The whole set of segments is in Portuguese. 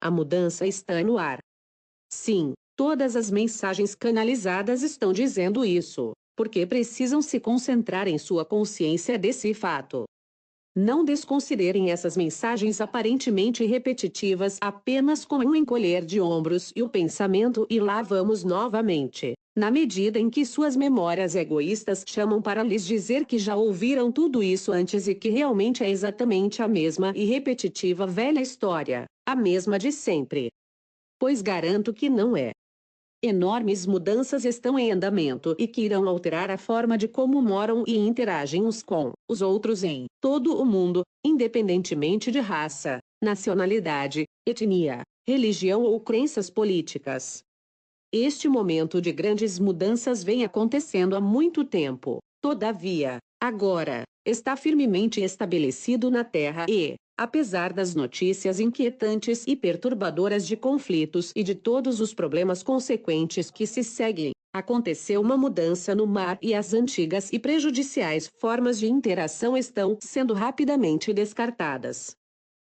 A mudança está no ar. Sim, todas as mensagens canalizadas estão dizendo isso, porque precisam se concentrar em sua consciência desse fato. Não desconsiderem essas mensagens aparentemente repetitivas apenas como um encolher de ombros e o pensamento e lá vamos novamente. Na medida em que suas memórias egoístas chamam para lhes dizer que já ouviram tudo isso antes e que realmente é exatamente a mesma e repetitiva velha história, a mesma de sempre. Pois garanto que não é. Enormes mudanças estão em andamento e que irão alterar a forma de como moram e interagem uns com os outros em todo o mundo, independentemente de raça, nacionalidade, etnia, religião ou crenças políticas. Este momento de grandes mudanças vem acontecendo há muito tempo. Todavia, agora, está firmemente estabelecido na Terra e, apesar das notícias inquietantes e perturbadoras de conflitos e de todos os problemas consequentes que se seguem, aconteceu uma mudança no mar e as antigas e prejudiciais formas de interação estão sendo rapidamente descartadas.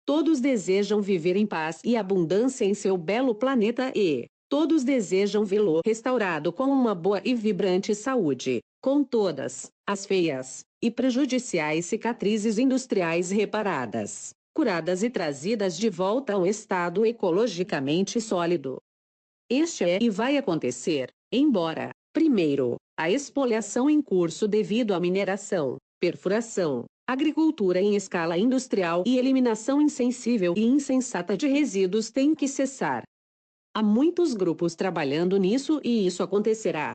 Todos desejam viver em paz e abundância em seu belo planeta e todos desejam vê-lo restaurado com uma boa e vibrante saúde, com todas as feias e prejudiciais cicatrizes industriais reparadas, curadas e trazidas de volta a um estado ecologicamente sólido. Este é e vai acontecer, embora, primeiro, a expoliação em curso devido à mineração, perfuração, agricultura em escala industrial e eliminação insensível e insensata de resíduos tem que cessar. Há muitos grupos trabalhando nisso e isso acontecerá.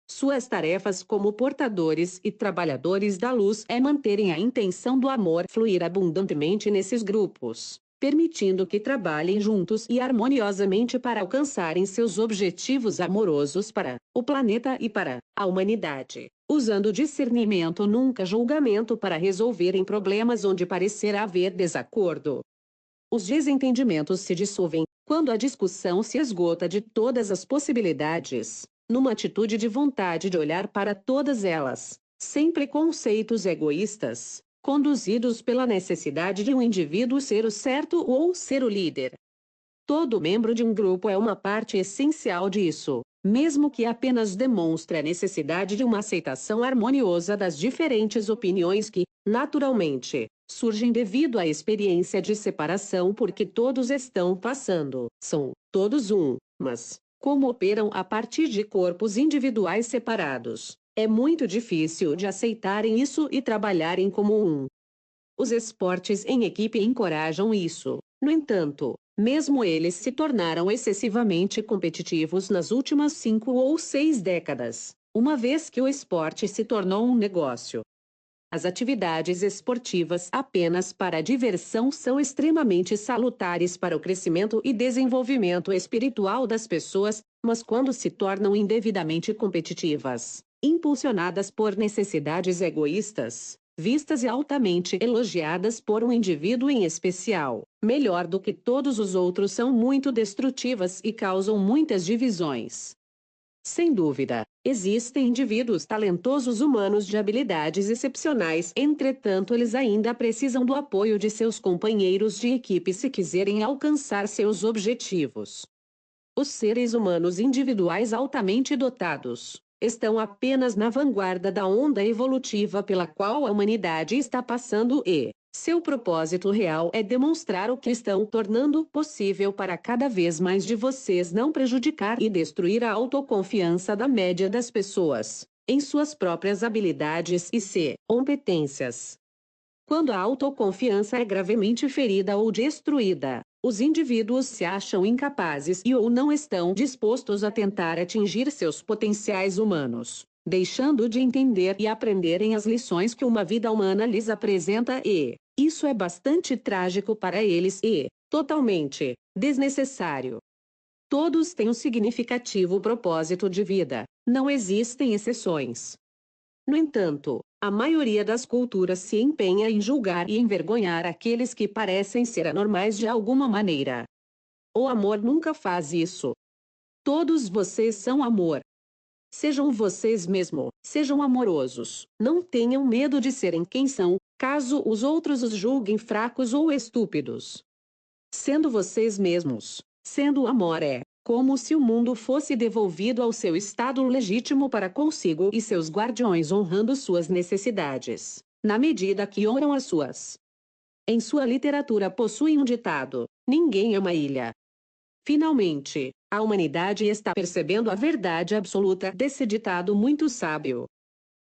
Suas tarefas como portadores e trabalhadores da luz é manterem a intenção do amor fluir abundantemente nesses grupos, permitindo que trabalhem juntos e harmoniosamente para alcançarem seus objetivos amorosos para o planeta e para a humanidade, usando discernimento, nunca julgamento para resolverem problemas onde parecer haver desacordo. Os desentendimentos se dissolvem quando a discussão se esgota de todas as possibilidades, numa atitude de vontade de olhar para todas elas, sem preconceitos egoístas, conduzidos pela necessidade de um indivíduo ser o certo ou ser o líder. Todo membro de um grupo é uma parte essencial disso, mesmo que apenas demonstre a necessidade de uma aceitação harmoniosa das diferentes opiniões que, naturalmente, surgem devido à experiência de separação porque todos estão passando. São todos um, mas, como operam a partir de corpos individuais separados, é muito difícil de aceitarem isso e trabalharem como um. Os esportes em equipe encorajam isso. No entanto, mesmo eles se tornaram excessivamente competitivos nas últimas 5 ou 6 décadas, uma vez que o esporte se tornou um negócio. As atividades esportivas apenas para a diversão são extremamente salutares para o crescimento e desenvolvimento espiritual das pessoas, mas quando se tornam indevidamente competitivas, impulsionadas por necessidades egoístas, vistas e altamente elogiadas por um indivíduo em especial, melhor do que todos os outros, são muito destrutivas e causam muitas divisões. Sem dúvida, existem indivíduos talentosos humanos de habilidades excepcionais, entretanto eles ainda precisam do apoio de seus companheiros de equipe se quiserem alcançar seus objetivos. Os seres humanos individuais altamente dotados estão apenas na vanguarda da onda evolutiva pela qual a humanidade está passando e seu propósito real é demonstrar o que estão tornando possível para cada vez mais de vocês não prejudicar e destruir a autoconfiança da média das pessoas em suas próprias habilidades e competências. Quando a autoconfiança é gravemente ferida ou destruída, os indivíduos se acham incapazes e ou não estão dispostos a tentar atingir seus potenciais humanos, deixando de entender e aprenderem as lições que uma vida humana lhes apresenta e isso é bastante trágico para eles e totalmente desnecessário. Todos têm um significativo propósito de vida, não existem exceções. No entanto, a maioria das culturas se empenha em julgar e envergonhar aqueles que parecem ser anormais de alguma maneira. O amor nunca faz isso. Todos vocês são amor. Sejam vocês mesmo, sejam amorosos. Não tenham medo de serem quem são, caso os outros os julguem fracos ou estúpidos. sendo vocês mesmos, sendo o amor como se o mundo fosse devolvido ao seu estado legítimo para consigo e seus guardiões honrando suas necessidades, na medida que honram as suas. Em sua literatura possui um ditado: ninguém é uma ilha. Finalmente, a humanidade está percebendo a verdade absoluta desse ditado muito sábio.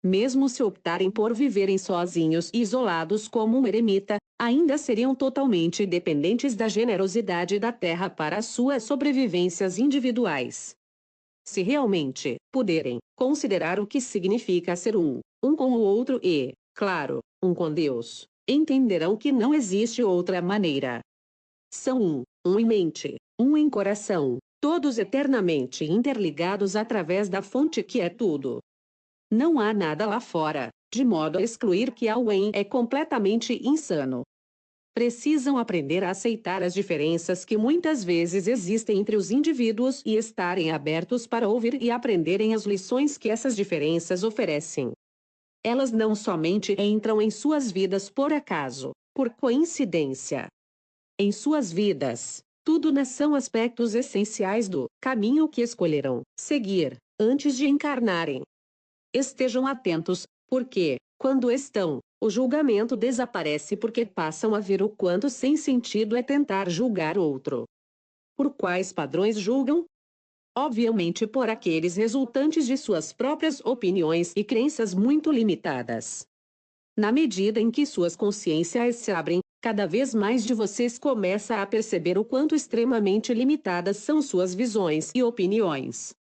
Mesmo se optarem por viverem sozinhos e isolados como um eremita, ainda seriam totalmente dependentes da generosidade da terra para suas sobrevivências individuais. Se realmente puderem considerar o que significa ser um com o outro e, claro, um com Deus, entenderão que não existe outra maneira. São um em mente, um em coração, todos eternamente interligados através da fonte que é tudo. Não há nada lá fora, de modo a excluir que alguém é completamente insano. Precisam aprender a aceitar as diferenças que muitas vezes existem entre os indivíduos e estarem abertos para ouvir e aprenderem as lições que essas diferenças oferecem. Elas não somente entram em suas vidas por acaso, por coincidência. Em suas vidas, tudo são aspectos essenciais do caminho que escolherão seguir antes de encarnarem. Estejam atentos, porque, quando estão, o julgamento desaparece porque passam a ver o quanto sem sentido é tentar julgar outro. Por quais padrões julgam? Obviamente por aqueles resultantes de suas próprias opiniões e crenças muito limitadas. Na medida em que suas consciências se abrem, cada vez mais de vocês começa a perceber o quanto extremamente limitadas são suas visões e opiniões.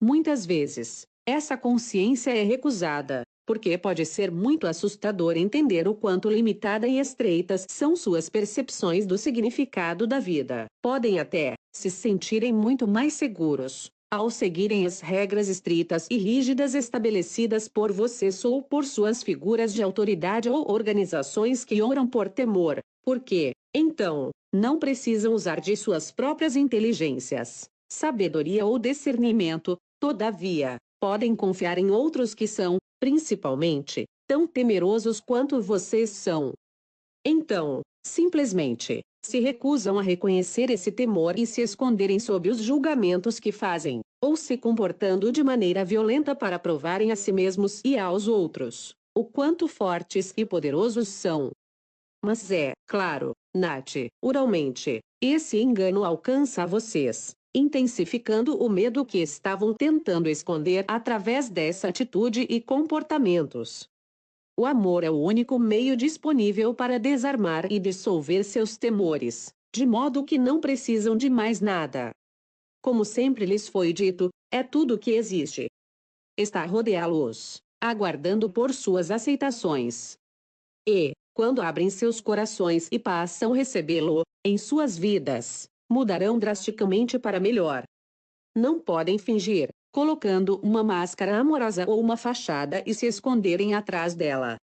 Muitas vezes, essa consciência é recusada, porque pode ser muito assustador entender o quanto limitada e estreitas são suas percepções do significado da vida. Podem até se sentirem muito mais seguros ao seguirem as regras estritas e rígidas estabelecidas por vocês ou por suas figuras de autoridade ou organizações que oram por temor, porque, então, não precisam usar de suas próprias inteligências, sabedoria ou discernimento. Todavia, podem confiar em outros que são, principalmente, tão temerosos quanto vocês são. Então, simplesmente, se recusam a reconhecer esse temor e se esconderem sob os julgamentos que fazem, ou se comportando de maneira violenta para provarem a si mesmos e aos outros o quanto fortes e poderosos são. Mas claro, naturalmente, esse engano alcança vocês, intensificando o medo que estavam tentando esconder através dessa atitude e comportamentos. O amor é o único meio disponível para desarmar e dissolver seus temores, de modo que não precisam de mais nada. Como sempre lhes foi dito, é tudo o que existe. Está rodeá-los, aguardando por suas aceitações. E, quando abrem seus corações e passam a recebê-lo em suas vidas, mudarão drasticamente para melhor. Não podem fingir, colocando uma máscara amorosa ou uma fachada e se esconderem atrás dela.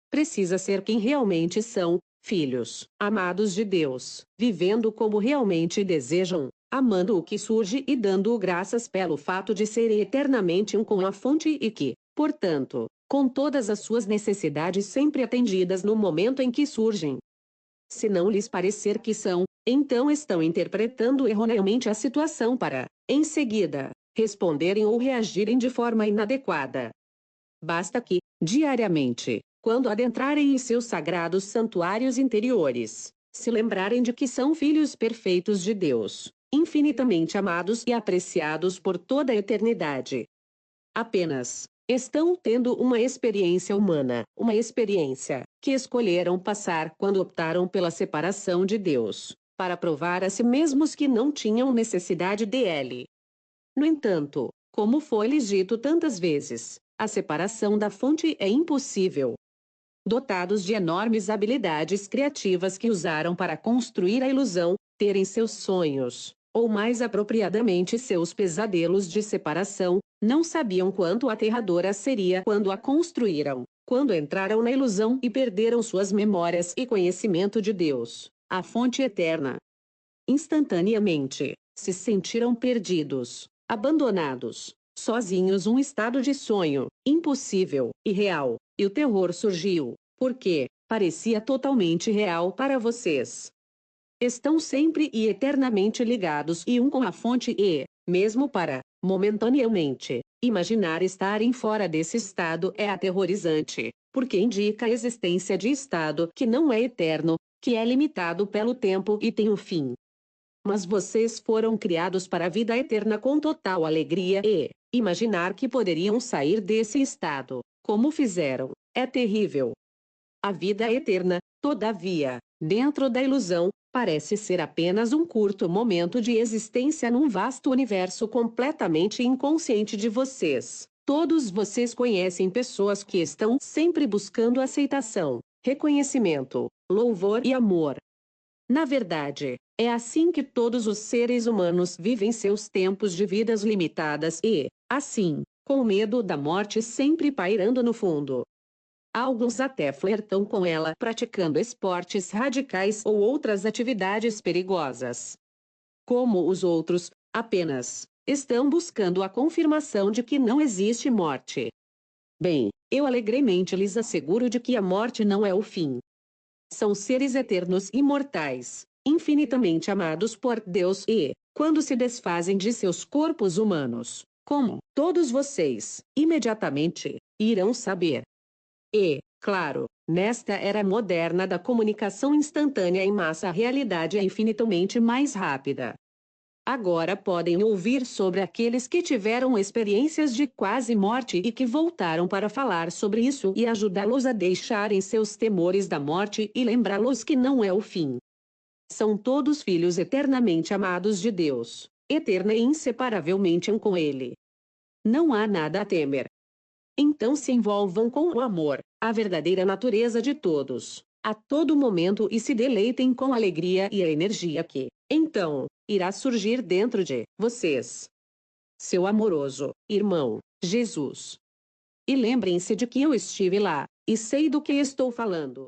Precisa ser quem realmente são, filhos, amados de Deus, vivendo como realmente desejam, amando o que surge e dando graças pelo fato de serem eternamente um com a fonte e que, portanto, com todas as suas necessidades sempre atendidas no momento em que surgem. Se não lhes parecer que são, então estão interpretando erroneamente a situação para, em seguida, responderem ou reagirem de forma inadequada. Basta que, diariamente, quando adentrarem em seus sagrados santuários interiores, se lembrarem de que são filhos perfeitos de Deus, infinitamente amados e apreciados por toda a eternidade. Apenas estão tendo uma experiência humana, uma experiência que escolheram passar quando optaram pela separação de Deus, para provar a si mesmos que não tinham necessidade dele. No entanto, como foi-lhes dito tantas vezes, a separação da fonte é impossível. Dotados de enormes habilidades criativas que usaram para construir a ilusão, terem seus sonhos, ou mais apropriadamente seus pesadelos de separação, não sabiam quanto aterradora seria quando a construíram, quando entraram na ilusão e perderam suas memórias e conhecimento de Deus, a fonte eterna. Instantaneamente, se sentiram perdidos, abandonados, sozinhos, um estado de sonho, impossível, irreal, e o terror surgiu, porque parecia totalmente real para vocês. Estão sempre e eternamente ligados e um com a fonte e, mesmo para, momentaneamente, imaginar estarem fora desse estado é aterrorizante, porque indica a existência de estado que não é eterno, que é limitado pelo tempo e tem um fim. Mas vocês foram criados para a vida eterna com total alegria e, imaginar que poderiam sair desse estado, como fizeram, é terrível. A vida eterna, todavia, dentro da ilusão, parece ser apenas um curto momento de existência num vasto universo completamente inconsciente de vocês. Todos vocês conhecem pessoas que estão sempre buscando aceitação, reconhecimento, louvor e amor. Na verdade, é assim que todos os seres humanos vivem seus tempos de vidas limitadas e, assim, com o medo da morte sempre pairando no fundo. Alguns até flertam com ela praticando esportes radicais ou outras atividades perigosas. Como os outros, apenas estão buscando a confirmação de que não existe morte. Bem, eu alegremente lhes asseguro de que a morte não é o fim. São seres eternos e imortais, infinitamente amados por Deus e, quando se desfazem de seus corpos humanos, como todos vocês, imediatamente, irão saber. E, claro, nesta era moderna da comunicação instantânea em massa a realidade é infinitamente mais rápida. Agora podem ouvir sobre aqueles que tiveram experiências de quase morte e que voltaram para falar sobre isso e ajudá-los a deixarem seus temores da morte e lembrá-los que não é o fim. São todos filhos eternamente amados de Deus, eterna e inseparavelmente um com Ele. Não há nada a temer. Então se envolvam com o amor, a verdadeira natureza de todos, a todo momento e se deleitem com a alegria e a energia que, então, irá surgir dentro de vocês. Seu amoroso irmão, Jesus. E lembrem-se de que eu estive lá, e sei do que estou falando.